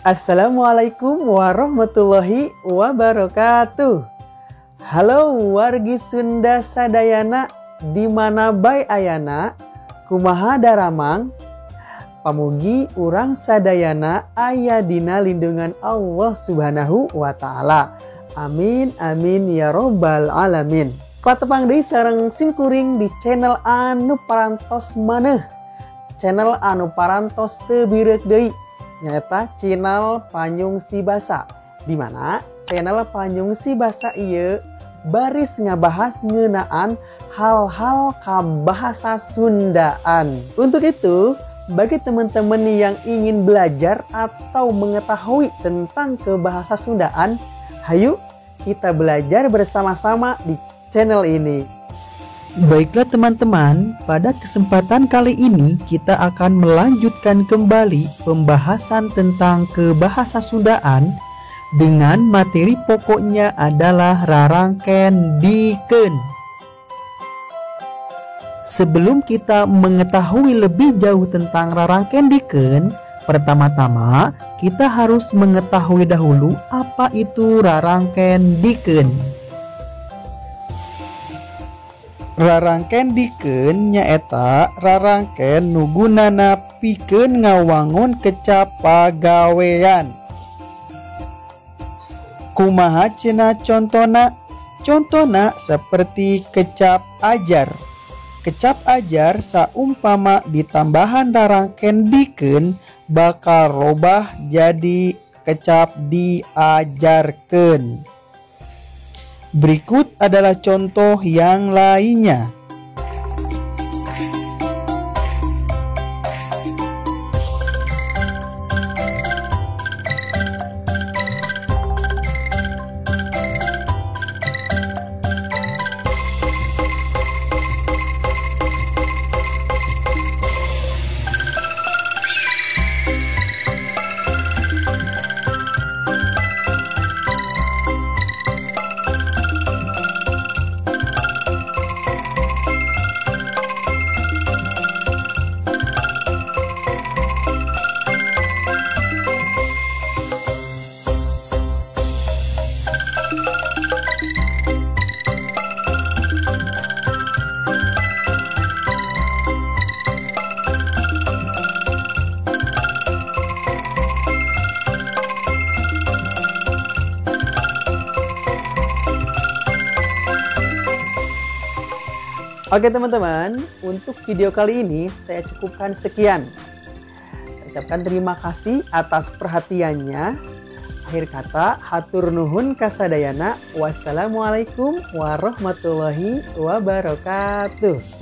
Assalamualaikum warahmatullahi wabarakatuh. Halo wargi Sunda sadayana dimana bae ayana, kumaha daramang. Pamugi urang sadayana aya dina lindungan Allah Subhanahu wa taala. Amin amin ya robbal alamin. Patepang deui sareng simkuring di channel anu parantos maneh. Channel anu parantos teu bireuk deui nyaeta channel Panyung Si Basa. Di mana channel Panyung Si Basa ieu baris ngabahas ngeunaan hal-hal kabahasa Sundaan. Untuk itu, bagi teman-teman yang ingin belajar atau mengetahui tentang kebahasa Sundaan, hayu kita belajar bersama-sama di channel ini. Baiklah teman-teman, pada kesempatan kali ini kita akan melanjutkan kembali pembahasan tentang kebahasa Sundaan dengan materi pokoknya adalah rarangken dikeun. Sebelum kita mengetahui lebih jauh tentang rarangken dikeun, pertama-tama kita harus mengetahui dahulu apa itu rarangken dikeun. Rarangken dikeun nyaeta rarangken nu gunana pikeun ngawangun kecap pagawean. Kumaha cenah contona? Contona seperti kecap ajar. Kecap ajar saumpama ditambahan rarangken dikeun bakal robah jadi kecap diajarkeun. Berikut adalah contoh yang lainnya. Oke teman-teman, untuk video kali ini saya cukupkan sekian. Saya ucapkan terima kasih atas perhatiannya. Akhir kata, hatur nuhun kasadayana. Wassalamualaikum warahmatullahi wabarakatuh.